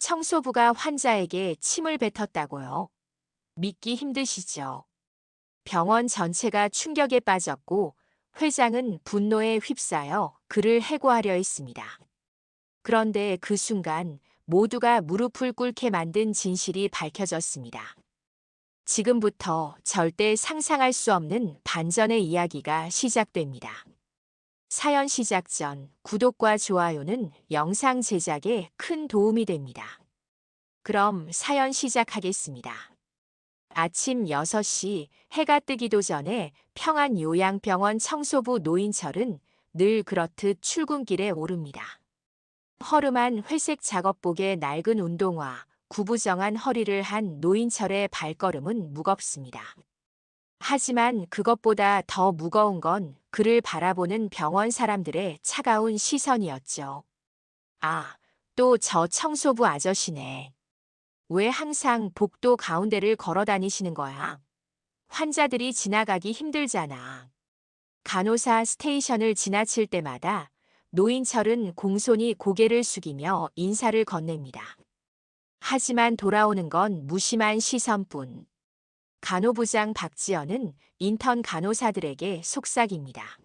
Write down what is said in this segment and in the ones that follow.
청소부가 환자에게 침을 뱉었다고요. 믿기 힘드시죠? 병원 전체가 충격에 빠졌고 회장은 분노에 휩싸여 그를 해고하려 했습니다. 그런데 그 순간 모두가 무릎을 꿇게 만든 진실이 밝혀졌습니다. 지금부터 절대 상상할 수 없는 반전의 이야기가 시작됩니다. 사연 시작 전 구독과 좋아요는 영상 제작에 큰 도움이 됩니다. 그럼 사연 시작하겠습니다. 아침 6시 해가 뜨기도 전에 평안요양병원 청소부 노인철은 늘 그렇듯 출근길에 오릅니다. 허름한 회색 작업복에 낡은 운동화, 구부정한 허리를 한 노인철의 발걸음은 무겁습니다. 하지만 그것보다 더 무거운 건 그를 바라보는 병원 사람들의 차가운 시선이었죠. 아, 또 저 청소부 아저씨네. 왜 항상 복도 가운데를 걸어 다니시는 거야? 환자들이 지나가기 힘들잖아. 간호사 스테이션을 지나칠 때마다 노인철은 공손히 고개를 숙이며 인사를 건넵니다. 하지만 돌아오는 건 무심한 시선뿐. 간호부장 박지연은 인턴 간호사들에게 속삭입니다.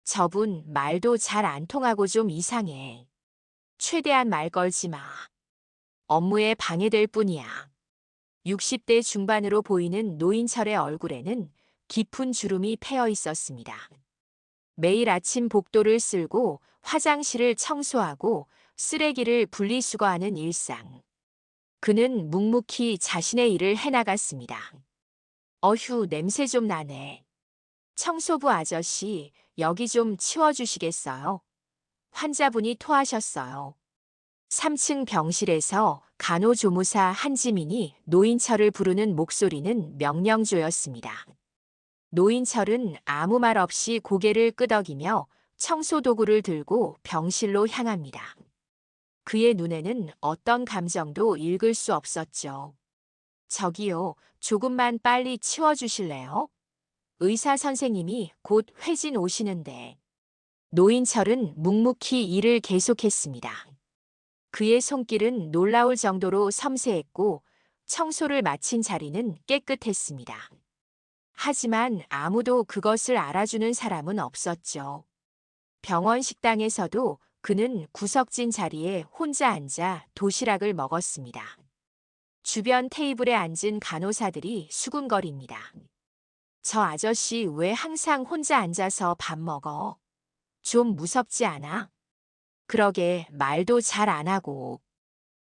저분 말도 잘 안 통하고 좀 이상해. 최대한 말 걸지 마. 업무에 방해될 뿐이야. 60대 중반으로 보이는 노인철의 얼굴에는 깊은 주름이 패여 있었습니다. 매일 아침 복도를 쓸고 화장실을 청소하고 쓰레기를 분리수거하는 일상. 그는 묵묵히 자신의 일을 해나갔습니다. 어휴, 냄새 좀 나네. 청소부 아저씨, 여기 좀 치워주시겠어요? 환자분이 토하셨어요. 3층 병실에서 간호조무사 한지민이 노인철을 부르는 목소리는 명령조였습니다. 노인철은 아무 말 없이 고개를 끄덕이며 청소도구를 들고 병실로 향합니다. 그의 눈에는 어떤 감정도 읽을 수 없었죠. 저기요, 조금만 빨리 치워주실래요? 의사 선생님이 곧 회진 오시는데. 노인철은 묵묵히 일을 계속했습니다. 그의 손길은 놀라울 정도로 섬세했고 청소를 마친 자리는 깨끗했습니다. 하지만 아무도 그것을 알아주는 사람은 없었죠. 병원 식당에서도 그는 구석진 자리에 혼자 앉아 도시락을 먹었습니다. 주변 테이블에 앉은 간호사들이 수군거립니다. 저 아저씨 왜 항상 혼자 앉아서 밥 먹어? 좀 무섭지 않아? 그러게 말도 잘 안 하고.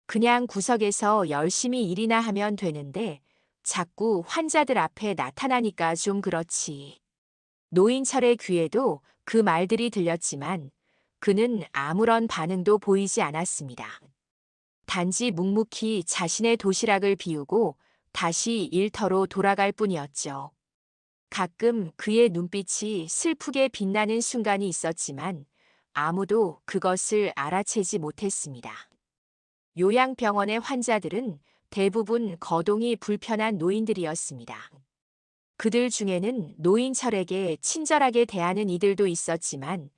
그냥 구석에서 열심히 일이나 하면 되는데 자꾸 환자들 앞에 나타나니까 좀 그렇지. 노인철의 귀에도 그 말들이 들렸지만 그는 아무런 반응도 보이지 않았습니다. 단지 묵묵히 자신의 도시락을 비우고 다시 일터로 돌아갈 뿐이었죠. 가끔 그의 눈빛이 슬프게 빛나는 순간이 있었지만 아무도 그것을 알아채지 못했습니다. 요양병원의 환자들은 대부분 거동이 불편한 노인들이었습니다. 그들 중에는 노인철에게 친절하게 대하는 이들도 있었지만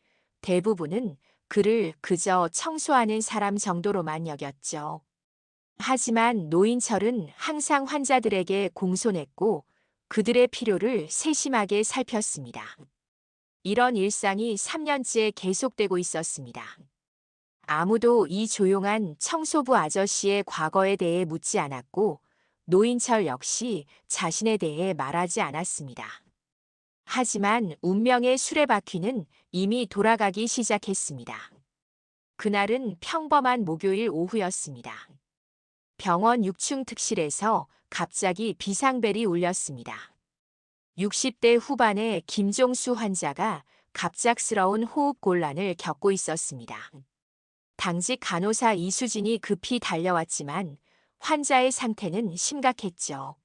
대부분은 그를 그저 청소하는 사람 정도로만 여겼죠. 하지만 노인철은 항상 환자들에게 공손했고 그들의 필요를 세심하게 살폈습니다. 이런 일상이 3년째 계속되고 있었습니다. 아무도 이 조용한 청소부 아저씨의 과거에 대해 묻지 않았고 노인철 역시 자신에 대해 말하지 않았습니다. 하지만 운명의 수레바퀴는 이미 돌아가기 시작했습니다. 그날은 평범한 목요일 오후였습니다. 병원 6층 특실에서 갑자기 비상벨이 울렸습니다. 60대 후반의 김종수 환자가 갑작스러운 호흡 곤란을 겪고 있었습니다. 당직 간호사 이수진이 급히 달려왔지만 환자의 상태는 심각했죠.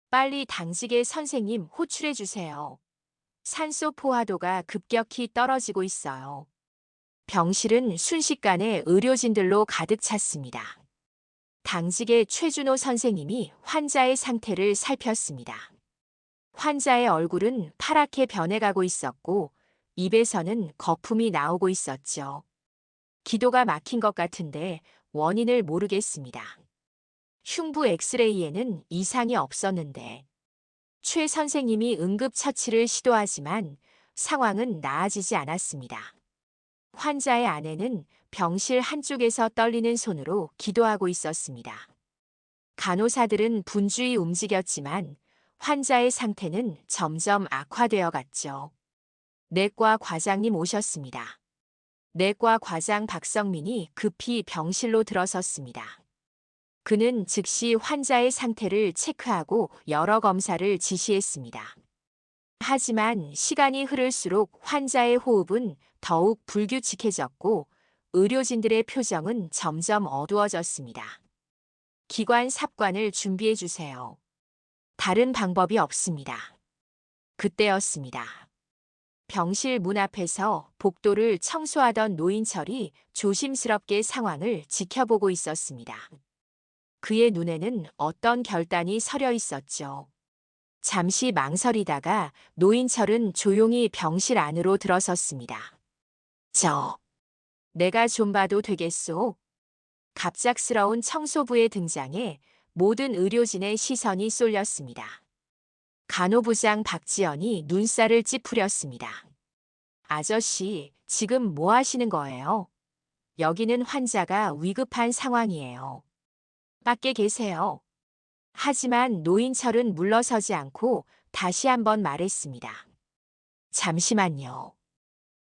빨리 당직의 선생님 호출해 주세요. 산소 포화도가 급격히 떨어지고 있어요. 병실은 순식간에 의료진들로 가득 찼습니다. 당직의 최준호 선생님이 환자의 상태를 살폈습니다. 환자의 얼굴은 파랗게 변해가고 있었고 입에서는 거품이 나오고 있었죠. 기도가 막힌 것 같은데 원인을 모르겠습니다. 흉부 엑스레이에는 이상이 없었는데 최 선생님이 응급처치를 시도하지만 상황은 나아지지 않았습니다. 환자의 아내는 병실 한쪽에서 떨리는 손으로 기도하고 있었습니다. 간호사들은 분주히 움직였지만 환자의 상태는 점점 악화되어 갔죠. 내과 과장님 오셨습니다. 내과 과장 박성민이 급히 병실로 들어섰습니다. 그는 즉시 환자의 상태를 체크하고 여러 검사를 지시했습니다. 하지만 시간이 흐를수록 환자의 호흡은 더욱 불규칙해졌고 의료진들의 표정은 점점 어두워졌습니다. 기관 삽관을 준비해 주세요. 다른 방법이 없습니다. 그때였습니다. 병실 문 앞에서 복도를 청소하던 노인철이 조심스럽게 상황을 지켜보고 있었습니다. 그의 눈에는 어떤 결단이 서려 있었죠. 잠시 망설이다가 노인철은 조용히 병실 안으로 들어섰습니다. 내가 좀 봐도 되겠소? 갑작스러운 청소부의 등장에 모든 의료진의 시선이 쏠렸습니다. 간호부장 박지연이 눈살을 찌푸렸습니다. 아저씨, 지금 뭐 하시는 거예요? 여기는 환자가 위급한 상황이에요. 밖에 계세요. 하지만 노인철은 물러서지 않고 다시 한번 말했습니다. 잠시만요.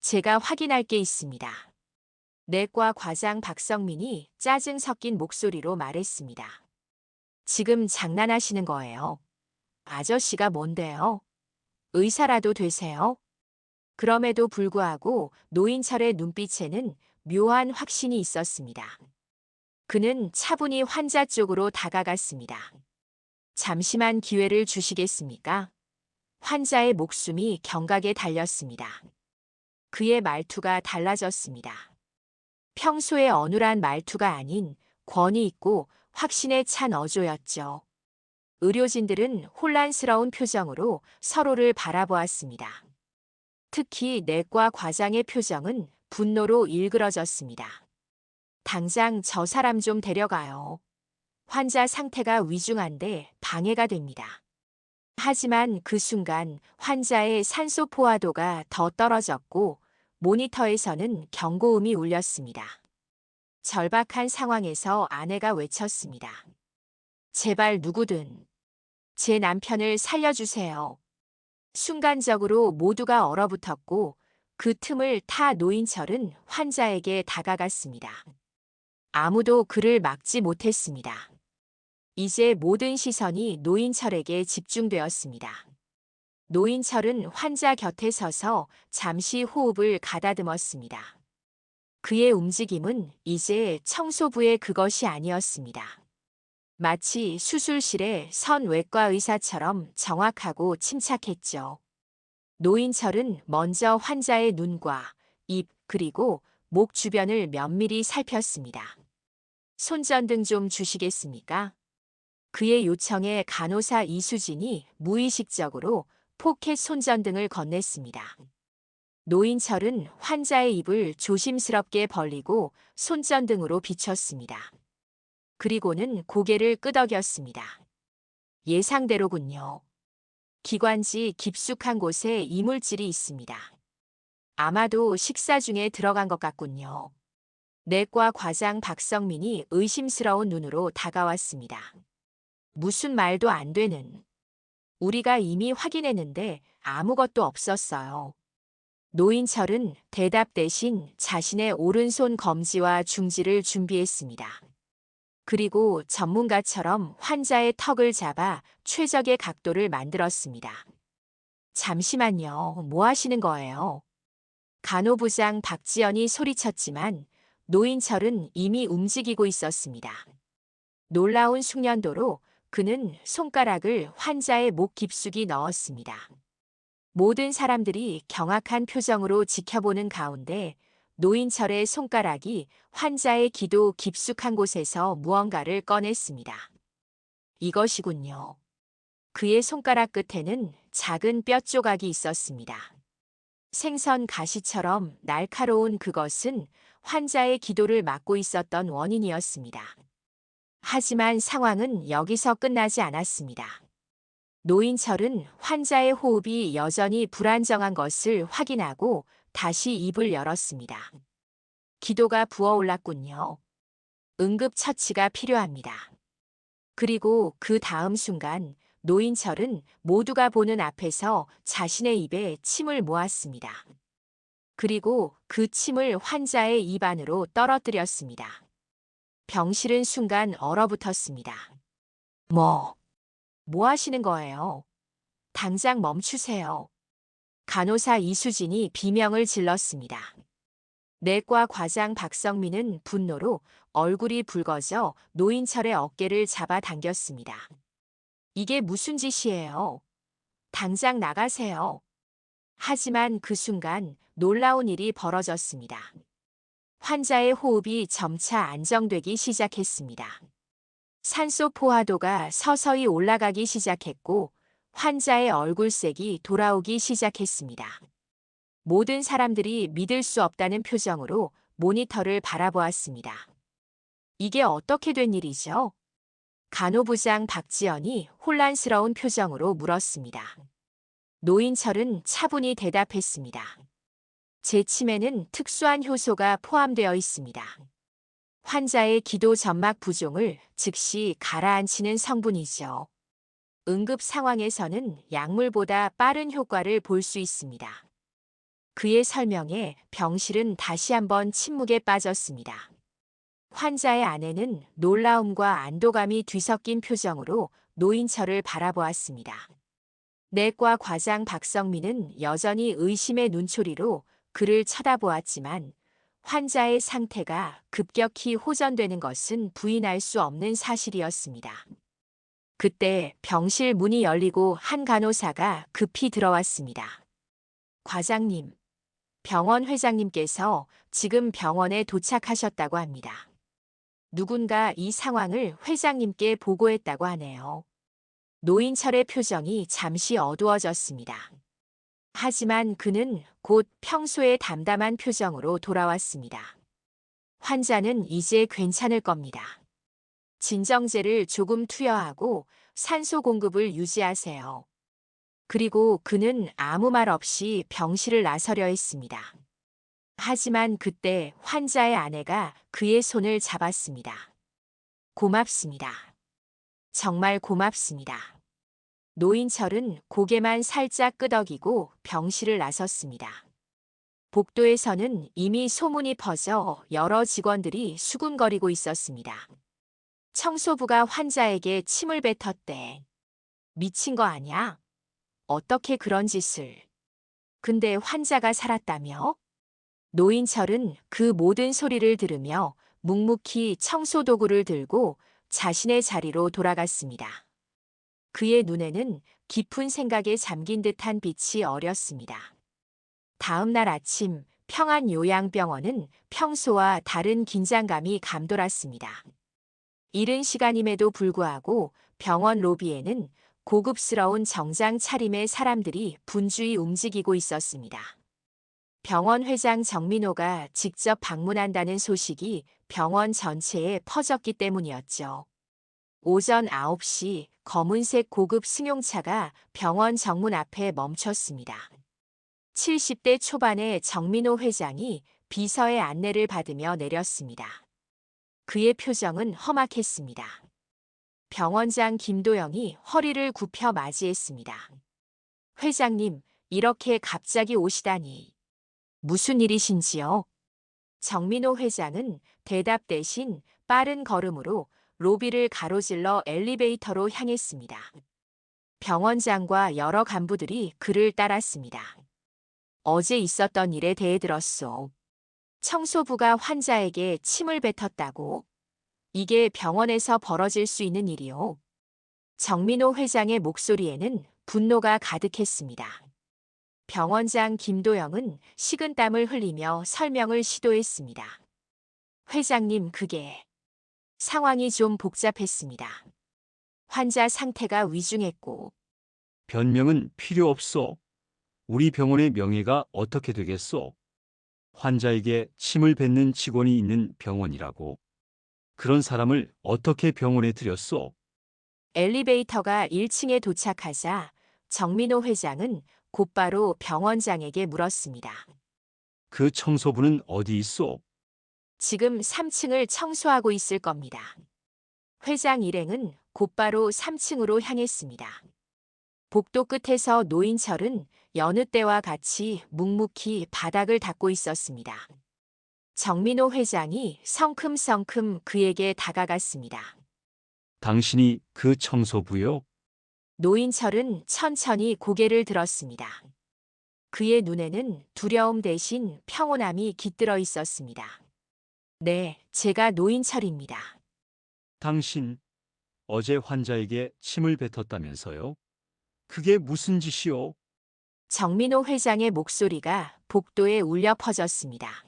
제가 확인할 게 있습니다. 내과 과장 박성민이 짜증 섞인 목소리로 말했습니다. 지금 장난하시는 거예요. 아저씨가 뭔데요? 의사라도 되세요? 그럼에도 불구하고 노인철의 눈빛에는 묘한 확신이 있었습니다. 그는 차분히 환자 쪽으로 다가갔습니다. 잠시만 기회를 주시겠습니까? 환자의 목숨이 경각에 달렸습니다. 그의 말투가 달라졌습니다. 평소의 어눌한 말투가 아닌 권위 있고 확신에 찬 어조였죠. 의료진들은 혼란스러운 표정으로 서로를 바라보았습니다. 특히 내과 과장의 표정은 분노로 일그러졌습니다. 당장 저 사람 좀 데려가요. 환자 상태가 위중한데 방해가 됩니다. 하지만 그 순간 환자의 산소 포화도가 더 떨어졌고 모니터에서는 경고음이 울렸습니다. 절박한 상황에서 아내가 외쳤습니다. 제발 누구든 제 남편을 살려주세요. 순간적으로 모두가 얼어붙었고 그 틈을 타 노인철은 환자에게 다가갔습니다. 아무도 그를 막지 못했습니다. 이제 모든 시선이 노인철에게 집중되었습니다. 노인철은 환자 곁에 서서 잠시 호흡을 가다듬었습니다. 그의 움직임은 이제 청소부의 그것이 아니었습니다. 마치 수술실의 선 외과 의사처럼 정확하고 침착했죠. 노인철은 먼저 환자의 눈과 입 그리고 목 주변을 면밀히 살폈습니다. 손전등 좀 주시겠습니까? 그의 요청에 간호사 이수진이 무의식적으로 포켓 손전등을 건넸습니다. 노인철은 환자의 입을 조심스럽게 벌리고 손전등으로 비췄습니다. 그리고는 고개를 끄덕였습니다. 예상대로군요. 기관지 깊숙한 곳에 이물질이 있습니다. 아마도 식사 중에 들어간 것 같군요. 내과 과장 박성민이 의심스러운 눈으로 다가왔습니다. 무슨 말도 안 되는. 우리가 이미 확인했는데 아무것도 없었어요. 노인철은 대답 대신 자신의 오른손 검지와 중지를 준비했습니다. 그리고 전문가처럼 환자의 턱을 잡아 최적의 각도를 만들었습니다. 잠시만요. 뭐 하시는 거예요? 간호부장 박지연이 소리쳤지만 노인철은 이미 움직이고 있었습니다. 놀라운 숙련도로 그는 손가락을 환자의 목 깊숙이 넣었습니다. 모든 사람들이 경악한 표정으로 지켜보는 가운데 노인철의 손가락이 환자의 기도 깊숙한 곳에서 무언가를 꺼냈습니다. 이것이군요. 그의 손가락 끝에는 작은 뼈 조각이 있었습니다. 생선 가시처럼 날카로운 그것은 환자의 기도를 막고 있었던 원인이었습니다. 하지만 상황은 여기서 끝나지 않았습니다. 노인철은 환자의 호흡이 여전히 불안정한 것을 확인하고 다시 입을 열었습니다. 기도가 부어올랐군요. 응급처치가 필요합니다. 그리고 그 다음 순간 노인철은 모두가 보는 앞에서 자신의 입에 침을 모았습니다. 그리고 그 침을 환자의 입 안으로 떨어뜨렸습니다. 병실은 순간 얼어붙었습니다. 뭐 하시는 거예요? 당장 멈추세요. 간호사 이수진이 비명을 질렀습니다. 내과 과장 박성민은 분노로 얼굴이 붉어져 노인철의 어깨를 잡아당겼습니다. 이게 무슨 짓이에요? 당장 나가세요. 하지만 그 순간 놀라운 일이 벌어졌습니다. 환자의 호흡이 점차 안정되기 시작했습니다. 산소 포화도가 서서히 올라가기 시작했고 환자의 얼굴색이 돌아오기 시작했습니다. 모든 사람들이 믿을 수 없다는 표정으로 모니터를 바라보았습니다. 이게 어떻게 된 일이죠? 간호부장 박지연이 혼란스러운 표정으로 물었습니다. 노인철은 차분히 대답했습니다. 제 침에는 특수한 효소가 포함되어 있습니다. 환자의 기도 점막 부종을 즉시 가라앉히는 성분이죠. 응급 상황에서는 약물보다 빠른 효과를 볼 수 있습니다. 그의 설명에 병실은 다시 한번 침묵에 빠졌습니다. 환자의 아내는 놀라움과 안도감이 뒤섞인 표정으로 노인철을 바라보았습니다. 내과 과장 박성민은 여전히 의심의 눈초리로 그를 쳐다보았지만 환자의 상태가 급격히 호전되는 것은 부인할 수 없는 사실이었습니다. 그때 병실 문이 열리고 한 간호사가 급히 들어왔습니다. 과장님, 병원 회장님께서 지금 병원에 도착하셨다고 합니다. 누군가 이 상황을 회장님께 보고했다고 하네요. 노인철의 표정이 잠시 어두워졌습니다. 하지만 그는 곧 평소의 담담한 표정으로 돌아왔습니다. 환자는 이제 괜찮을 겁니다. 진정제를 조금 투여하고 산소 공급을 유지하세요. 그리고 그는 아무 말 없이 병실을 나서려 했습니다. 하지만 그때 환자의 아내가 그의 손을 잡았습니다. 고맙습니다. 정말 고맙습니다. 노인철은 고개만 살짝 끄덕이고 병실을 나섰습니다. 복도에서는 이미 소문이 퍼져 여러 직원들이 수군거리고 있었습니다. 청소부가 환자에게 침을 뱉었대. 미친 거 아냐? 어떻게 그런 짓을. 근데 환자가 살았다며? 노인철은 그 모든 소리를 들으며 묵묵히 청소도구를 들고 자신의 자리로 돌아갔습니다. 그의 눈에는 깊은 생각에 잠긴 듯한 빛이 어렸습니다. 다음 날 아침 평안요양병원은 평소와 다른 긴장감이 감돌았습니다. 이른 시간임에도 불구하고 병원 로비에는 고급스러운 정장 차림의 사람들이 분주히 움직이고 있었습니다. 병원 회장 정민호가 직접 방문한다는 소식이 병원 전체에 퍼졌기 때문이었죠. 오전 9시 검은색 고급 승용차가 병원 정문 앞에 멈췄습니다. 70대 초반의 정민호 회장이 비서의 안내를 받으며 내렸습니다. 그의 표정은 험악했습니다. 병원장 김도영이 허리를 굽혀 맞이했습니다. 회장님, 이렇게 갑자기 오시다니. 무슨 일이신지요? 정민호 회장은 대답 대신 빠른 걸음으로 로비를 가로질러 엘리베이터로 향했습니다. 병원장과 여러 간부들이 그를 따랐습니다. 어제 있었던 일에 대해 들었소. 청소부가 환자에게 침을 뱉었다고. 이게 병원에서 벌어질 수 있는 일이요. 정민호 회장의 목소리에는 분노가 가득했습니다. 병원장 김도영은 식은땀을 흘리며 설명을 시도했습니다. 회장님, 그게 상황이 좀 복잡했습니다. 환자 상태가 위중했고. 변명은 필요 없소. 우리 병원의 명예가 어떻게 되겠소? 환자에게 침을 뱉는 직원이 있는 병원이라고. 그런 사람을 어떻게 병원에 들였소? 엘리베이터가 1층에 도착하자 정민호 회장은 곧바로 병원장에게 물었습니다. 그 청소부는 어디 있소? 지금 3층을 청소하고 있을 겁니다. 회장 일행은 곧바로 3층으로 향했습니다. 복도 끝에서 노인철은 여느 때와 같이 묵묵히 바닥을 닦고 있었습니다. 정민호 회장이 성큼성큼 그에게 다가갔습니다. 당신이 그 청소부요? 노인철은 천천히 고개를 들었습니다. 그의 눈에는 두려움 대신 평온함이 깃들어 있었습니다. 네, 제가 노인철입니다. 당신, 어제 환자에게 침을 뱉었다면서요? 그게 무슨 짓이요? 정민호 회장의 목소리가 복도에 울려 퍼졌습니다.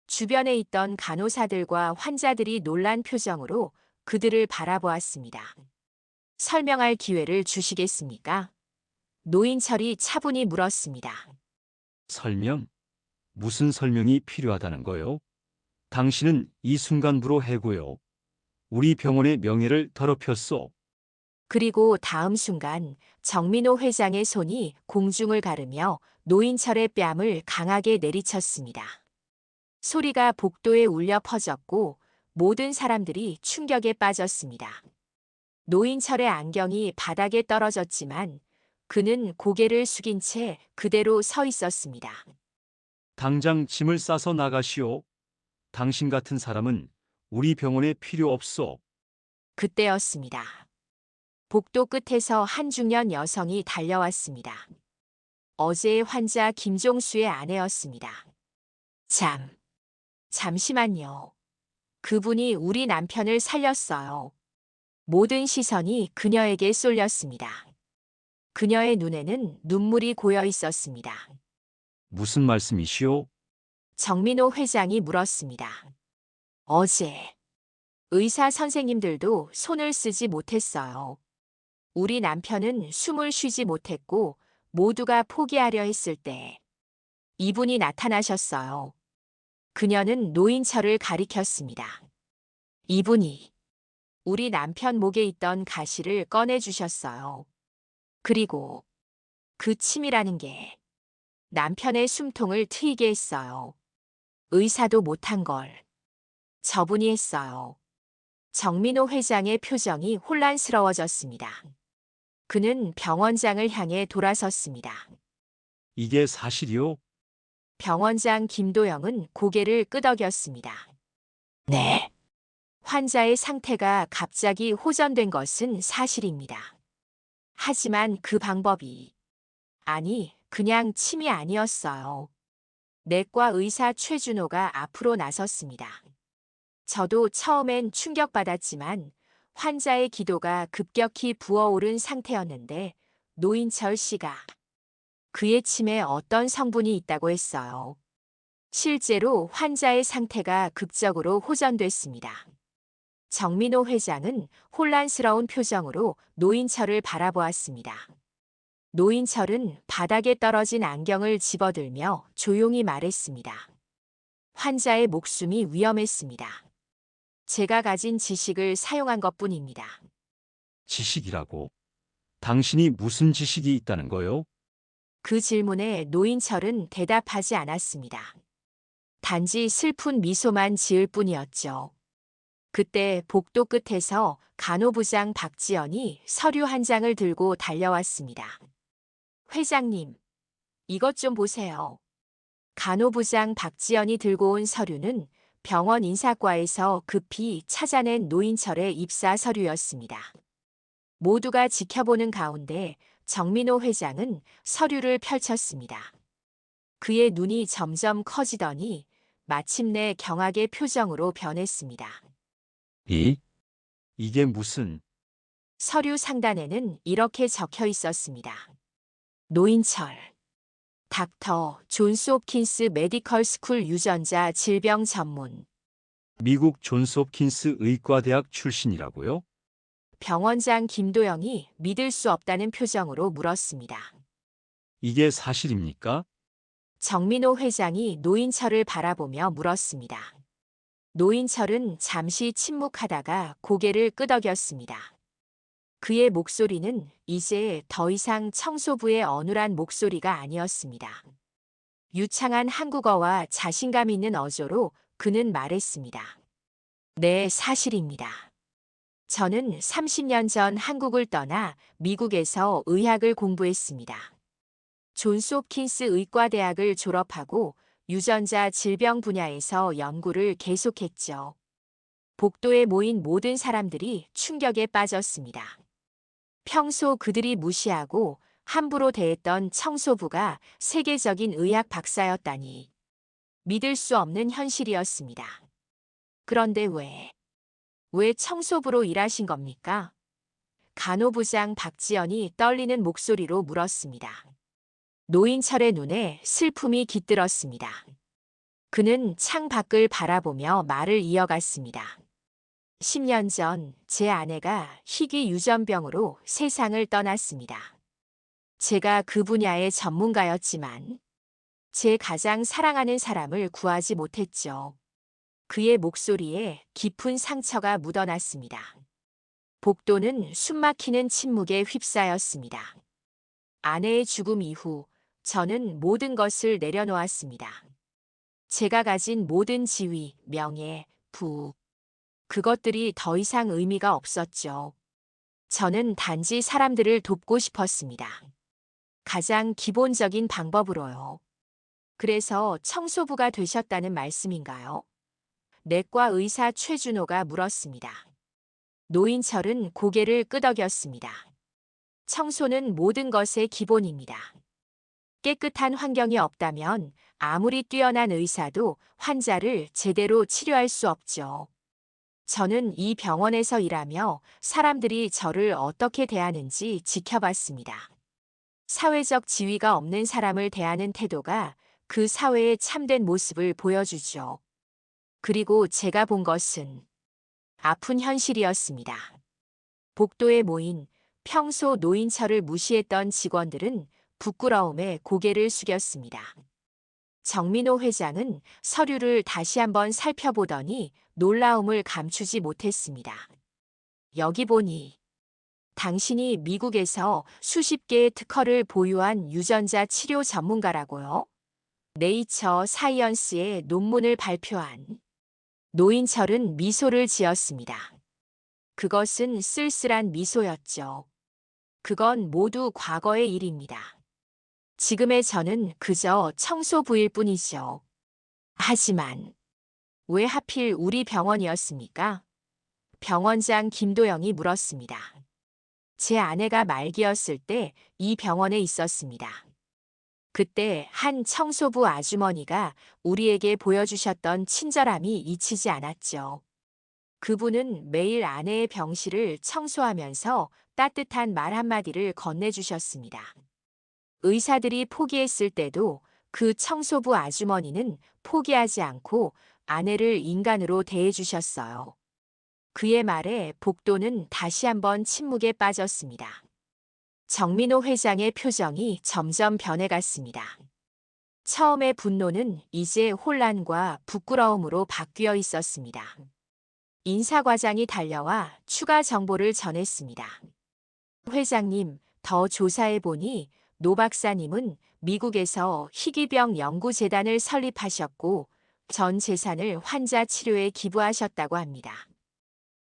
주변에 있던 간호사들과 환자들이 놀란 표정으로 그들을 바라보았습니다. 설명할 기회를 주시겠습니까? 노인철이 차분히 물었습니다. 설명? 무슨 설명이 필요하다는 거요? 당신은 이 순간부로 해고요. 우리 병원의 명예를 더럽혔소. 그리고 다음 순간 정민호 회장의 손이 공중을 가르며 노인철의 뺨을 강하게 내리쳤습니다. 소리가 복도에 울려 퍼졌고 모든 사람들이 충격에 빠졌습니다. 노인철의 안경이 바닥에 떨어졌지만 그는 고개를 숙인 채 그대로 서 있었습니다. 당장 짐을 싸서 나가시오. 당신 같은 사람은 우리 병원에 필요 없소. 그때였습니다. 복도 끝에서 한 중년 여성이 달려왔습니다. 어제의 환자 김종수의 아내였습니다. 잠시만요. 그분이 우리 남편을 살렸어요. 모든 시선이 그녀에게 쏠렸습니다. 그녀의 눈에는 눈물이 고여 있었습니다. 무슨 말씀이시오? 정민호 회장이 물었습니다. 어제 의사 선생님들도 손을 쓰지 못했어요. 우리 남편은 숨을 쉬지 못했고 모두가 포기하려 했을 때 이분이 나타나셨어요. 그녀는 노인철을 가리켰습니다. 이분이 우리 남편 목에 있던 가시를 꺼내주셨어요. 그리고 그 침이라는 게 남편의 숨통을 트이게 했어요. 의사도 못한 걸 저분이 했어요. 정민호 회장의 표정이 혼란스러워졌습니다. 그는 병원장을 향해 돌아섰습니다. 이게 사실이요? 병원장 김도영은 고개를 끄덕였습니다. 네. 환자의 상태가 갑자기 호전된 것은 사실입니다. 하지만 그 방법이, 아니, 그냥 침이 아니었어요. 내과 의사 최준호가 앞으로 나섰습니다. 저도 처음엔 충격받았지만 환자의 기도가 급격히 부어오른 상태였는데 노인철 씨가 그의 침에 어떤 성분이 있다고 했어요. 실제로 환자의 상태가 극적으로 호전됐습니다. 정민호 회장은 혼란스러운 표정으로 노인철을 바라보았습니다. 노인철은 바닥에 떨어진 안경을 집어들며 조용히 말했습니다. 환자의 목숨이 위험했습니다. 제가 가진 지식을 사용한 것뿐입니다. 지식이라고? 당신이 무슨 지식이 있다는 거요? 그 질문에 노인철은 대답하지 않았습니다. 단지 슬픈 미소만 지을 뿐이었죠. 그때 복도 끝에서 간호부장 박지연이 서류 한 장을 들고 달려왔습니다. 회장님, 이것 좀 보세요. 간호부장 박지연이 들고 온 서류는 병원 인사과에서 급히 찾아낸 노인철의 입사 서류였습니다. 모두가 지켜보는 가운데 정민호 회장은 서류를 펼쳤습니다. 그의 눈이 점점 커지더니 마침내 경악의 표정으로 변했습니다. 이게 무슨... 서류 상단에는 이렇게 적혀 있었습니다. 노인철, 닥터 존스 홉킨스 메디컬 스쿨 유전자 질병 전문. 미국 존스 홉킨스 의과대학 출신이라고요? 병원장 김도영이 믿을 수 없다는 표정으로 물었습니다. 이게 사실입니까? 정민호 회장이 노인철을 바라보며 물었습니다. 노인철은 잠시 침묵하다가 고개를 끄덕였습니다. 그의 목소리는 이제 더 이상 청소부의 어눌한 목소리가 아니었습니다. 유창한 한국어와 자신감 있는 어조로 그는 말했습니다. 네, 사실입니다. 저는 30년 전 한국을 떠나 미국에서 의학을 공부했습니다. 존스 홉킨스 의과대학을 졸업하고 유전자 질병 분야에서 연구를 계속했죠. 복도에 모인 모든 사람들이 충격에 빠졌습니다. 평소 그들이 무시하고 함부로 대했던 청소부가 세계적인 의학 박사였다니 믿을 수 없는 현실이었습니다. 그런데 왜 청소부로 일하신 겁니까? 간호부장 박지연이 떨리는 목소리로 물었습니다. 노인철의 눈에 슬픔이 깃들었습니다. 그는 창 밖을 바라보며 말을 이어갔습니다. 10년 전 제 아내가 희귀 유전병으로 세상을 떠났습니다. 제가 그 분야의 전문가였지만 제 가장 사랑하는 사람을 구하지 못했죠. 그의 목소리에 깊은 상처가 묻어났습니다. 복도는 숨막히는 침묵에 휩싸였습니다. 아내의 죽음 이후 저는 모든 것을 내려놓았습니다. 제가 가진 모든 지위, 명예, 그것들이 더 이상 의미가 없었죠. 저는 단지 사람들을 돕고 싶었습니다. 가장 기본적인 방법으로요. 그래서 청소부가 되셨다는 말씀인가요? 내과 의사 최준호가 물었습니다. 노인철은 고개를 끄덕였습니다. 청소는 모든 것의 기본입니다. 깨끗한 환경이 없다면 아무리 뛰어난 의사도 환자를 제대로 치료할 수 없죠. 저는 이 병원에서 일하며 사람들이 저를 어떻게 대하는지 지켜봤습니다. 사회적 지위가 없는 사람을 대하는 태도가 그 사회의 참된 모습을 보여주죠. 그리고 제가 본 것은 아픈 현실이었습니다. 복도에 모인 평소 노인철을 무시했던 직원들은 부끄러움에 고개를 숙였습니다. 정민호 회장은 서류를 다시 한번 살펴보더니 놀라움을 감추지 못했습니다. 여기 보니 당신이 미국에서 수십 개의 특허를 보유한 유전자 치료 전문가라고요? 네이처 사이언스에 논문을 발표한 노인철은 미소를 지었습니다. 그것은 쓸쓸한 미소였죠. 그건 모두 과거의 일입니다. 지금의 저는 그저 청소부일 뿐이죠. 하지만 왜 하필 우리 병원이었습니까? 병원장 김도영이 물었습니다. 제 아내가 말기였을 때 이 병원에 있었습니다. 그때 한 청소부 아주머니가 우리에게 보여주셨던 친절함이 잊히지 않았죠. 그분은 매일 아내의 병실을 청소하면서 따뜻한 말 한마디를 건네주셨습니다. 의사들이 포기했을 때도 그 청소부 아주머니는 포기하지 않고 아내를 인간으로 대해주셨어요. 그의 말에 복도는 다시 한번 침묵에 빠졌습니다. 정민호 회장의 표정이 점점 변해갔습니다. 처음의 분노는 이제 혼란과 부끄러움으로 바뀌어 있었습니다. 인사과장이 달려와 추가 정보를 전했습니다. 회장님, 더 조사해보니 노 박사님은 미국에서 희귀병 연구재단을 설립하셨고 전 재산을 환자 치료에 기부하셨다고 합니다.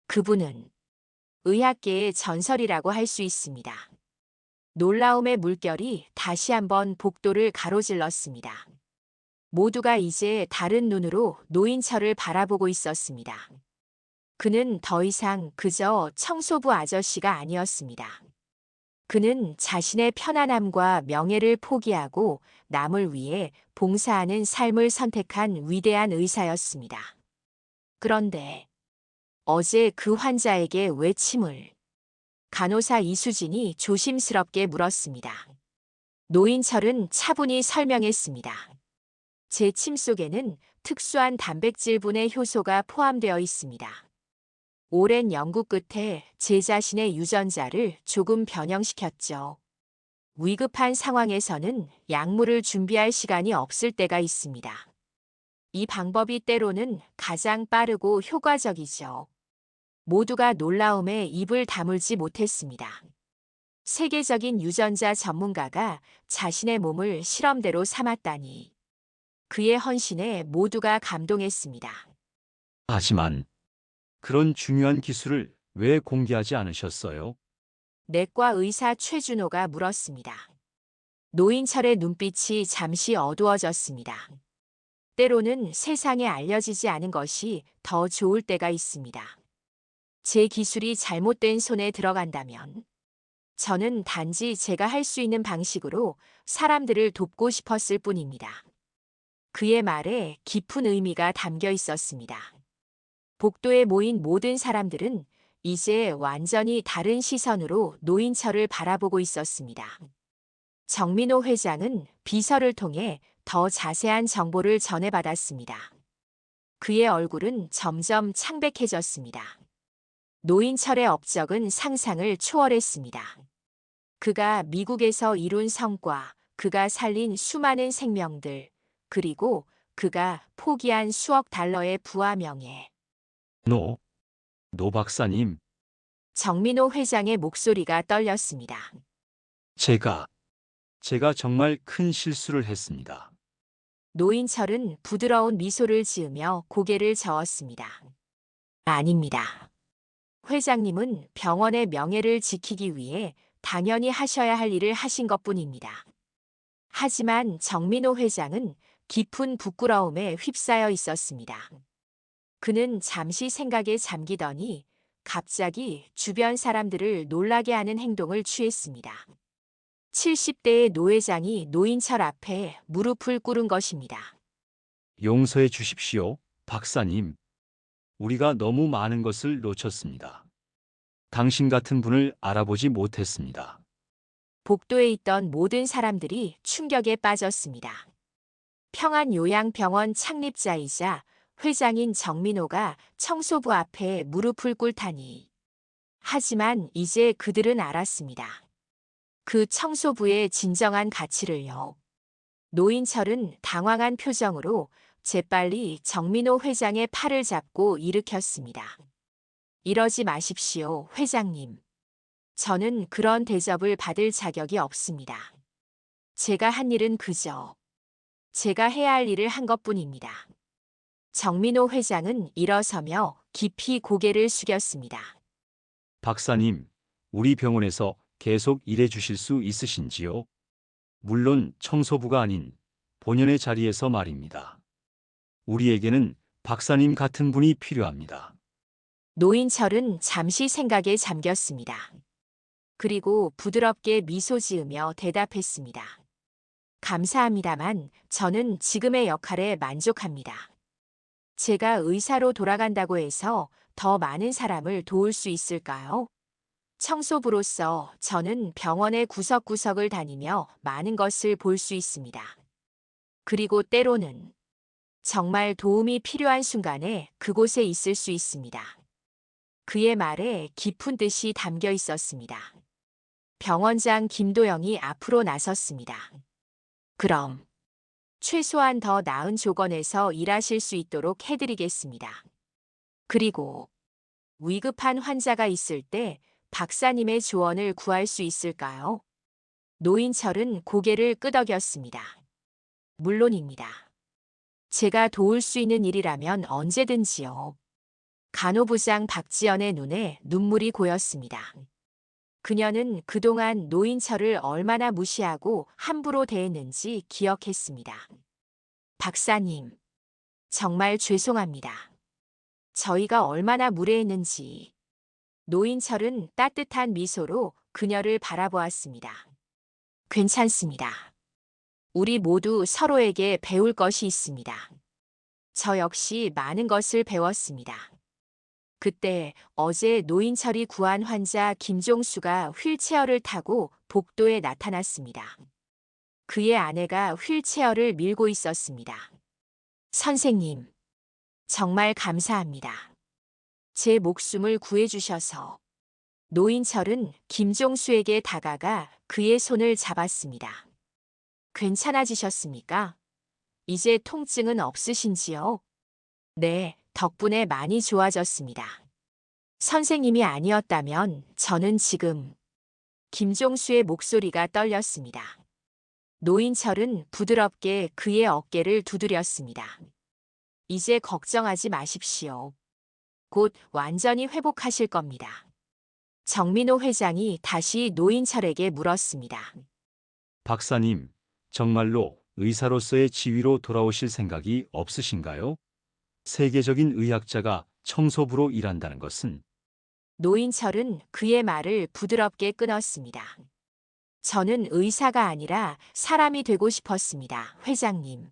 그분은 의학계의 전설이라고 할 수 있습니다. 놀라움의 물결이 다시 한번 복도를 가로질렀습니다. 모두가 이제 다른 눈으로 노인철을 바라보고 있었습니다. 그는 더 이상 그저 청소부 아저씨가 아니었습니다. 그는 자신의 편안함과 명예를 포기하고 남을 위해 봉사하는 삶을 선택한 위대한 의사였습니다. 그런데 어제 그 환자에게 왜 침을? 간호사 이수진이 조심스럽게 물었습니다. 노인철은 차분히 설명했습니다. 제 침 속에는 특수한 단백질분해 효소가 포함되어 있습니다. 오랜 연구 끝에 제 자신의 유전자를 조금 변형시켰죠. 위급한 상황에서는 약물을 준비할 시간이 없을 때가 있습니다. 이 방법이 때로는 가장 빠르고 효과적이죠. 모두가 놀라움에 입을 다물지 못했습니다. 세계적인 유전자 전문가가 자신의 몸을 실험대로 삼았다니. 그의 헌신에 모두가 감동했습니다. 하지만 그런 중요한 기술을 왜 공개하지 않으셨어요? 내과 의사 최준호가 물었습니다. 노인철의 눈빛이 잠시 어두워졌습니다. 때로는 세상에 알려지지 않은 것이 더 좋을 때가 있습니다. 제 기술이 잘못된 손에 들어간다면 저는 단지 제가 할 수 있는 방식으로 사람들을 돕고 싶었을 뿐입니다. 그의 말에 깊은 의미가 담겨 있었습니다. 복도에 모인 모든 사람들은 이제 완전히 다른 시선으로 노인철을 바라보고 있었습니다. 정민호 회장은 비서를 통해 더 자세한 정보를 전해받았습니다. 그의 얼굴은 점점 창백해졌습니다. 노인철의 업적은 상상을 초월했습니다. 그가 미국에서 이룬 성과, 그가 살린 수많은 생명들, 그리고 그가 포기한 수억 달러의 부와 명예. 노 박사님, 정민호 회장의 목소리가 떨렸습니다. 제가 정말 큰 실수를 했습니다. 노인철은 부드러운 미소를 지으며 고개를 저었습니다. 아닙니다. 회장님은 병원의 명예를 지키기 위해 당연히 하셔야 할 일을 하신 것뿐입니다. 하지만 정민호 회장은 깊은 부끄러움에 휩싸여 있었습니다. 그는 잠시 생각에 잠기더니 갑자기 주변 사람들을 놀라게 하는 행동을 취했습니다. 70대의 노 회장이 노인철 앞에 무릎을 꿇은 것입니다. 용서해 주십시오, 박사님. 우리가 너무 많은 것을 놓쳤습니다. 당신 같은 분을 알아보지 못했습니다. 복도에 있던 모든 사람들이 충격에 빠졌습니다. 평안요양병원 창립자이자 회장인 정민호가 청소부 앞에 무릎을 꿇다니. 하지만 이제 그들은 알았습니다. 그 청소부의 진정한 가치를요. 노인철은 당황한 표정으로 재빨리 정민호 회장의 팔을 잡고 일으켰습니다. 이러지 마십시오, 회장님. 저는 그런 대접을 받을 자격이 없습니다. 제가 한 일은 그저 제가 해야 할 일을 한 것뿐입니다. 정민호 회장은 일어서며 깊이 고개를 숙였습니다. 박사님, 우리 병원에서 계속 일해 주실 수 있으신지요? 물론 청소부가 아닌 본연의 자리에서 말입니다. 우리에게는 박사님 같은 분이 필요합니다. 노인철은 잠시 생각에 잠겼습니다. 그리고 부드럽게 미소 지으며 대답했습니다. 감사합니다만 저는 지금의 역할에 만족합니다. 제가 의사로 돌아간다고 해서 더 많은 사람을 도울 수 있을까요? 청소부로서 저는 병원의 구석구석을 다니며 많은 것을 볼 수 있습니다. 그리고 때로는 정말 도움이 필요한 순간에 그곳에 있을 수 있습니다. 그의 말에 깊은 뜻이 담겨 있었습니다. 병원장 김도영이 앞으로 나섰습니다. 그럼 최소한 더 나은 조건에서 일하실 수 있도록 해드리겠습니다. 그리고 위급한 환자가 있을 때 박사님의 조언을 구할 수 있을까요? 노인철은 고개를 끄덕였습니다. 물론입니다. 제가 도울 수 있는 일이라면 언제든지요. 간호부장 박지연의 눈에 눈물이 고였습니다. 그녀는 그동안 노인철을 얼마나 무시하고 함부로 대했는지 기억했습니다. 박사님, 정말 죄송합니다. 저희가 얼마나 무례했는지. 노인철은 따뜻한 미소로 그녀를 바라보았습니다. 괜찮습니다. 우리 모두 서로에게 배울 것이 있습니다. 저 역시 많은 것을 배웠습니다. 그때 어제 노인철이 구한 환자 김종수가 휠체어를 타고 복도에 나타났습니다. 그의 아내가 휠체어를 밀고 있었습니다. 선생님, 정말 감사합니다. 제 목숨을 구해주셔서. 노인철은 김종수에게 다가가 그의 손을 잡았습니다. 괜찮아지셨습니까? 이제 통증은 없으신지요? 네, 덕분에 많이 좋아졌습니다. 선생님이 아니었다면 저는 지금 김종수의 목소리가 떨렸습니다. 노인철은 부드럽게 그의 어깨를 두드렸습니다. 이제 걱정하지 마십시오. 곧 완전히 회복하실 겁니다. 정민호 회장이 다시 노인철에게 물었습니다. 박사님, 정말로 의사로서의 지위로 돌아오실 생각이 없으신가요? 세계적인 의학자가 청소부로 일한다는 것은 노인철은 그의 말을 부드럽게 끊었습니다. 저는 의사가 아니라 사람이 되고 싶었습니다, 회장님.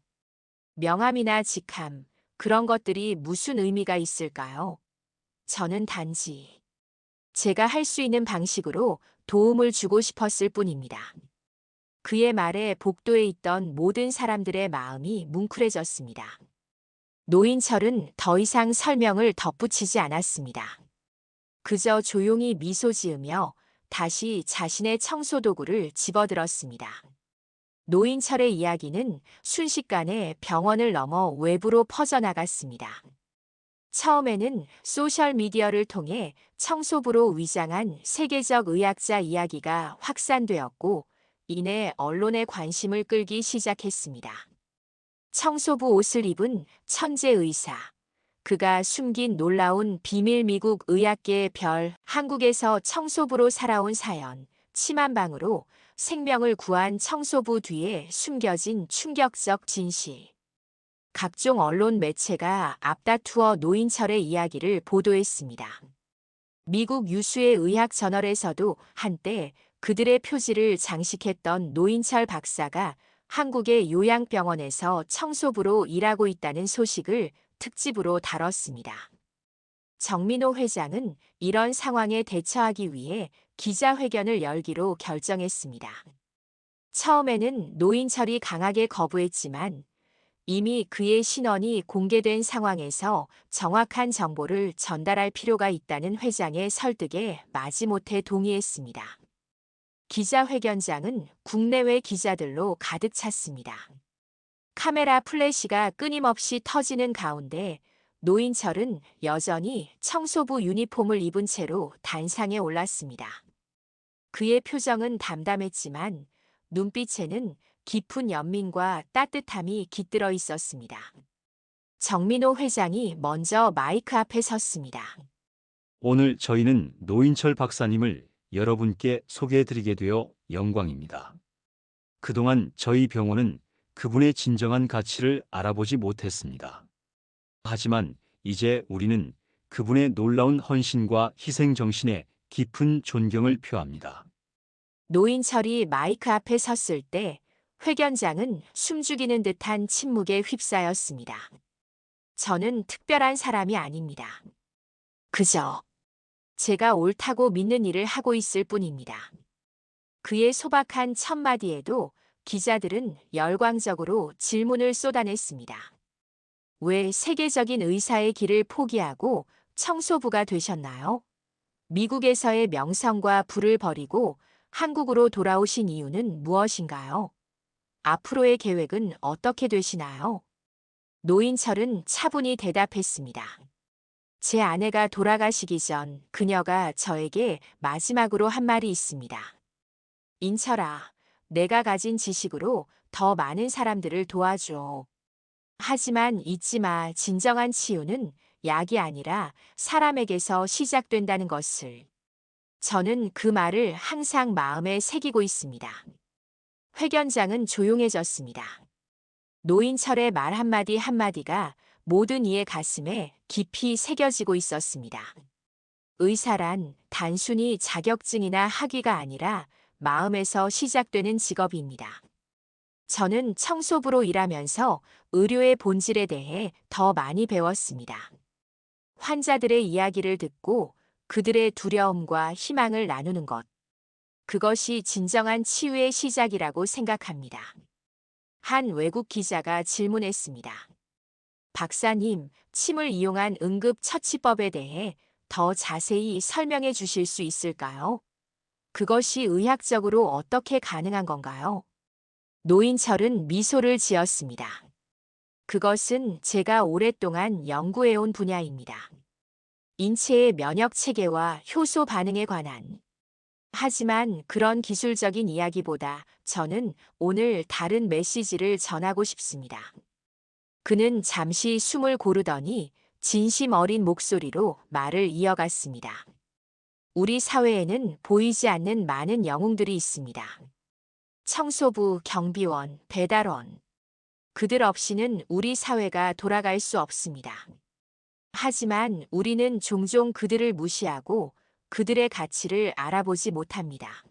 명함이나 직함, 그런 것들이 무슨 의미가 있을까요? 저는 단지 제가 할 수 있는 방식으로 도움을 주고 싶었을 뿐입니다. 그의 말에 복도에 있던 모든 사람들의 마음이 뭉클해졌습니다. 노인철은 더 이상 설명을 덧붙이지 않았습니다. 그저 조용히 미소 지으며 다시 자신의 청소도구를 집어들었습니다. 노인철의 이야기는 순식간에 병원을 넘어 외부로 퍼져나갔습니다. 처음에는 소셜미디어를 통해 청소부로 위장한 세계적 의학자 이야기가 확산되었고, 이내 언론의 관심을 끌기 시작했습니다. 청소부 옷을 입은 천재 의사. 그가 숨긴 놀라운 비밀 미국 의학계의 별, 한국에서 청소부로 살아온 사연, 치만방으로 생명을 구한 청소부 뒤에 숨겨진 충격적 진실. 각종 언론 매체가 앞다투어 노인철의 이야기를 보도했습니다. 미국 유수의 의학 저널에서도 한때 그들의 표지를 장식했던 노인철 박사가 한국의 요양병원에서 청소부로 일하고 있다는 소식을 특집으로 다뤘습니다. 정민호 회장은 이런 상황에 대처하기 위해 기자회견을 열기로 결정했습니다. 처음에는 노인철이 강하게 거부했지만 이미 그의 신원이 공개된 상황에서 정확한 정보를 전달할 필요가 있다는 회장의 설득에 마지못해 동의했습니다. 기자회견장은 국내외 기자들로 가득 찼습니다. 카메라 플래시가 끊임없이 터지는 가운데 노인철은 여전히 청소부 유니폼을 입은 채로 단상에 올랐습니다. 그의 표정은 담담했지만 눈빛에는 깊은 연민과 따뜻함이 깃들어 있었습니다. 정민호 회장이 먼저 마이크 앞에 섰습니다. 오늘 저희는 노인철 박사님을 여러분께 소개해드리게 되어 영광입니다. 그동안 저희 병원은 그분의 진정한 가치를 알아보지 못했습니다. 하지만 이제 우리는 그분의 놀라운 헌신과 희생 정신에 깊은 존경을 표합니다. 노인철이 마이크 앞에 섰을 때 회견장은 숨죽이는 듯한 침묵에 휩싸였습니다. 저는 특별한 사람이 아닙니다. 그저 제가 옳다고 믿는 일을 하고 있을 뿐입니다. 그의 소박한 첫마디에도 기자들은 열광적으로 질문을 쏟아냈습니다. 왜 세계적인 의사의 길을 포기하고 청소부가 되셨나요? 미국에서의 명성과 부를 버리고 한국으로 돌아오신 이유는 무엇인가요? 앞으로의 계획은 어떻게 되시나요? 노인철은 차분히 대답했습니다. 제 아내가 돌아가시기 전 그녀가 저에게 마지막으로 한 말이 있습니다. 인철아, 내가 가진 지식으로 더 많은 사람들을 도와줘. 하지만 잊지 마, 진정한 치유는 약이 아니라 사람에게서 시작된다는 것을. 저는 그 말을 항상 마음에 새기고 있습니다. 회견장은 조용해졌습니다. 노인철의 말 한마디 한마디가 모든 이의 가슴에 깊이 새겨지고 있었습니다. 의사란 단순히 자격증이나 학위가 아니라 마음에서 시작되는 직업입니다. 저는 청소부로 일하면서 의료의 본질에 대해 더 많이 배웠습니다. 환자들의 이야기를 듣고 그들의 두려움과 희망을 나누는 것. 그것이 진정한 치유의 시작이라고 생각합니다. 한 외국 기자가 질문했습니다. 박사님, 침을 이용한 응급처치법에 대해 더 자세히 설명해 주실 수 있을까요? 그것이 의학적으로 어떻게 가능한 건가요? 노인철은 미소를 지었습니다. 그것은 제가 오랫동안 연구해온 분야입니다. 인체의 면역 체계와 효소 반응에 관한. 하지만 그런 기술적인 이야기보다 저는 오늘 다른 메시지를 전하고 싶습니다. 그는 잠시 숨을 고르더니 진심 어린 목소리로 말을 이어갔습니다. 우리 사회에는 보이지 않는 많은 영웅들이 있습니다. 청소부, 경비원, 배달원. 그들 없이는 우리 사회가 돌아갈 수 없습니다. 하지만 우리는 종종 그들을 무시하고 그들의 가치를 알아보지 못합니다.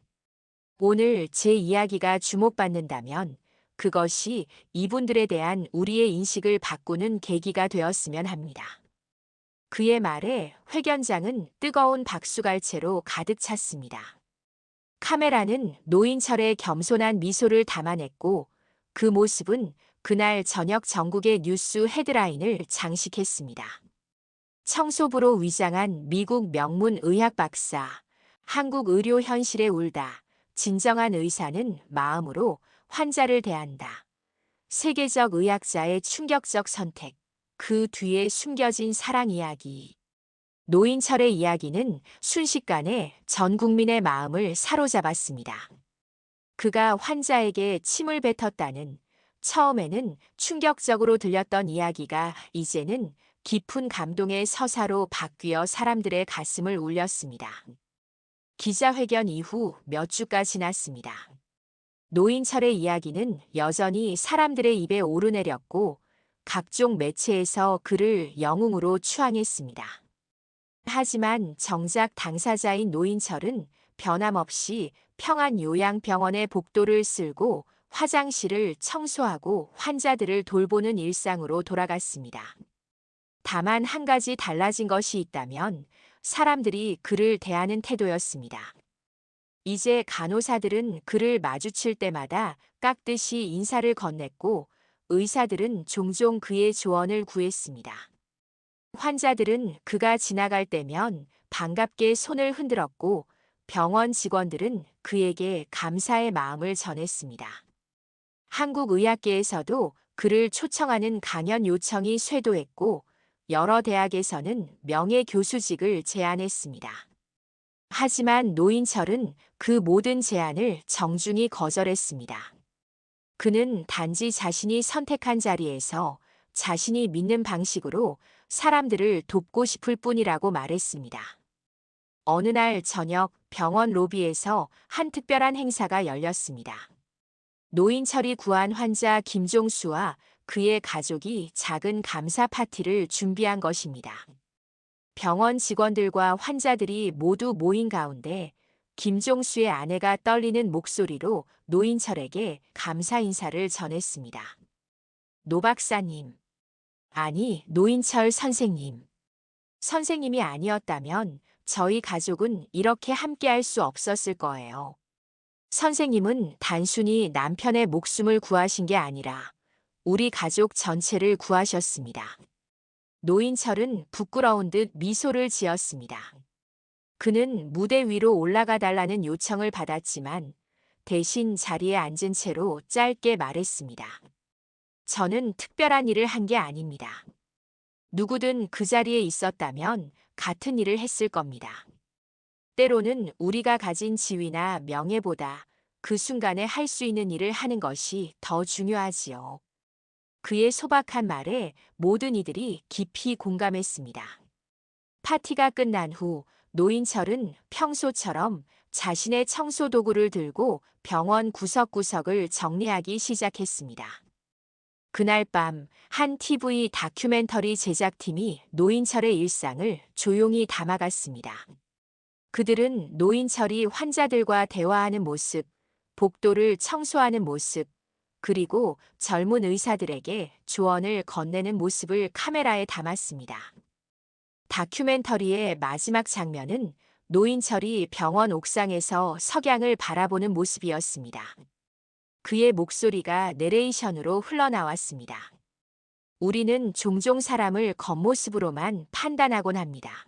오늘 제 이야기가 주목받는다면 그것이 이분들에 대한 우리의 인식을 바꾸는 계기가 되었으면 합니다. 그의 말에 회견장은 뜨거운 박수갈채로 가득 찼습니다. 카메라는 노인철의 겸손한 미소를 담아냈고 그 모습은 그날 저녁 전국의 뉴스 헤드라인을 장식했습니다. 청소부로 위장한 미국 명문 의학 박사, 한국 의료 현실에 울다. 진정한 의사는 마음으로 환자를 대한다. 세계적 의학자의 충격적 선택, 그 뒤에 숨겨진 사랑 이야기. 노인철의 이야기는 순식간에 전 국민의 마음을 사로잡았습니다. 그가 환자에게 침을 뱉었다는 처음에는 충격적으로 들렸던 이야기가 이제는 깊은 감동의 서사로 바뀌어 사람들의 가슴을 울렸습니다. 기자회견 이후 몇 주가 지났습니다. 노인철의 이야기는 여전히 사람들의 입에 오르내렸고 각종 매체에서 그를 영웅으로 추앙했습니다. 하지만 정작 당사자인 노인철은 변함없이 평안요양병원의 복도를 쓸고 화장실을 청소하고 환자들을 돌보는 일상으로 돌아갔습니다. 다만 한 가지 달라진 것이 있다면 사람들이 그를 대하는 태도였습니다. 이제 간호사들은 그를 마주칠 때마다 깍듯이 인사를 건넸고 의사들은 종종 그의 조언을 구했습니다. 환자들은 그가 지나갈 때면 반갑게 손을 흔들었고 병원 직원들은 그에게 감사의 마음을 전했습니다. 한국 의학계에서도 그를 초청하는 강연 요청이 쇄도했고 여러 대학에서는 명예교수직을 제안했습니다. 하지만 노인철은 그 모든 제안을 정중히 거절했습니다. 그는 단지 자신이 선택한 자리에서 자신이 믿는 방식으로 사람들을 돕고 싶을 뿐이라고 말했습니다. 어느 날 저녁 병원 로비에서 한 특별한 행사가 열렸습니다. 노인철이 구한 환자 김종수와 그의 가족이 작은 감사 파티를 준비한 것입니다. 병원 직원들과 환자들이 모두 모인 가운데 김종수의 아내가 떨리는 목소리로 노인철에게 감사 인사를 전했습니다. 노 박사님. 아니, 노인철 선생님. 선생님이 아니었다면 저희 가족은 이렇게 함께할 수 없었을 거예요. 선생님은 단순히 남편의 목숨을 구하신 게 아니라 우리 가족 전체를 구하셨습니다. 노인철은 부끄러운 듯 미소를 지었습니다. 그는 무대 위로 올라가 달라는 요청을 받았지만 대신 자리에 앉은 채로 짧게 말했습니다. 저는 특별한 일을 한 게 아닙니다. 누구든 그 자리에 있었다면 같은 일을 했을 겁니다. 때로는 우리가 가진 지위나 명예보다 그 순간에 할 수 있는 일을 하는 것이 더 중요하지요. 그의 소박한 말에 모든 이들이 깊이 공감했습니다. 파티가 끝난 후 노인철은 평소처럼 자신의 청소 도구를 들고 병원 구석구석을 정리하기 시작했습니다. 그날 밤 한 TV 다큐멘터리 제작팀이 노인철의 일상을 조용히 담아갔습니다. 그들은 노인철이 환자들과 대화하는 모습, 복도를 청소하는 모습, 그리고 젊은 의사들에게 조언을 건네는 모습을 카메라에 담았습니다. 다큐멘터리의 마지막 장면은 노인철이 병원 옥상에서 석양을 바라보는 모습이었습니다. 그의 목소리가 내레이션으로 흘러나왔습니다. 우리는 종종 사람을 겉모습으로만 판단하곤 합니다.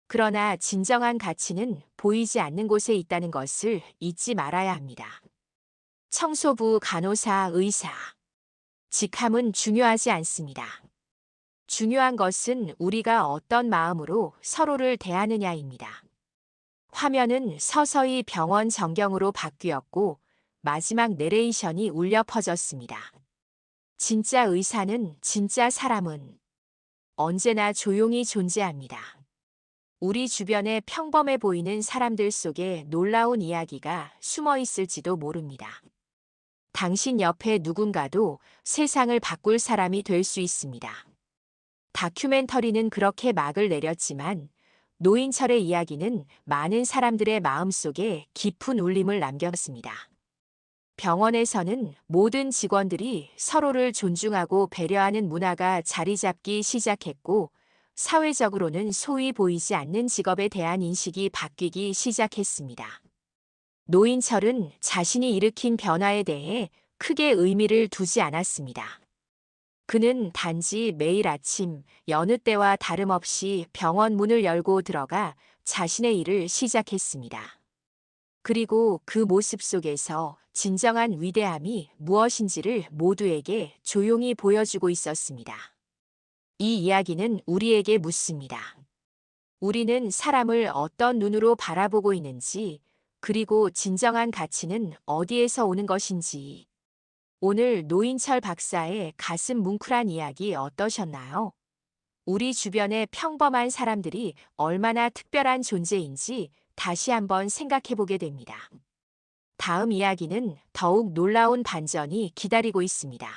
그러나 진정한 가치는 보이지 않는 곳에 있다는 것을 잊지 말아야 합니다. 청소부, 간호사, 의사. 직함은 중요하지 않습니다. 중요한 것은 우리가 어떤 마음으로 서로를 대하느냐입니다. 화면은 서서히 병원 전경으로 바뀌었고 마지막 내레이션이 울려 퍼졌습니다. 진짜 의사는, 진짜 사람은 언제나 조용히 존재합니다. 우리 주변에 평범해 보이는 사람들 속에 놀라운 이야기가 숨어 있을지도 모릅니다. 당신 옆에 누군가도 세상을 바꿀 사람이 될 수 있습니다. 다큐멘터리는 그렇게 막을 내렸지만 노인철의 이야기는 많은 사람들의 마음속에 깊은 울림을 남겼습니다. 병원에서는 모든 직원들이 서로를 존중하고 배려하는 문화가 자리 잡기 시작했고, 사회적으로는 소위 보이지 않는 직업에 대한 인식이 바뀌기 시작했습니다. 노인철은 자신이 일으킨 변화에 대해 크게 의미를 두지 않았습니다. 그는 단지 매일 아침 여느 때와 다름없이 병원 문을 열고 들어가 자신의 일을 시작했습니다. 그리고 그 모습 속에서 진정한 위대함이 무엇인지를 모두에게 조용히 보여주고 있었습니다. 이 이야기는 우리에게 묻습니다. 우리는 사람을 어떤 눈으로 바라보고 있는지, 그리고 진정한 가치는 어디에서 오는 것인지. 오늘 노인철 박사의 가슴 뭉클한 이야기 어떠셨나요? 우리 주변의 평범한 사람들이 얼마나 특별한 존재인지 다시 한번 생각해 보게 됩니다. 다음 이야기는 더욱 놀라운 반전이 기다리고 있습니다.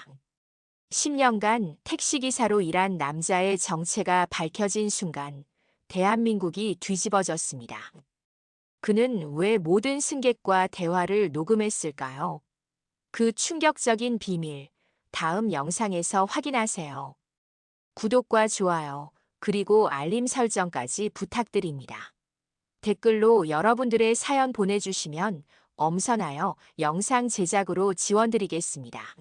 10년간 택시기사로 일한 남자의 정체가 밝혀진 순간, 대한민국이 뒤집어졌습니다. 그는 왜 모든 승객과 대화를 녹음했을까요? 그 충격적인 비밀, 다음 영상에서 확인하세요. 구독과 좋아요, 그리고 알림 설정까지 부탁드립니다. 댓글로 여러분들의 사연 보내주시면 엄선하여 영상 제작으로 지원드리겠습니다.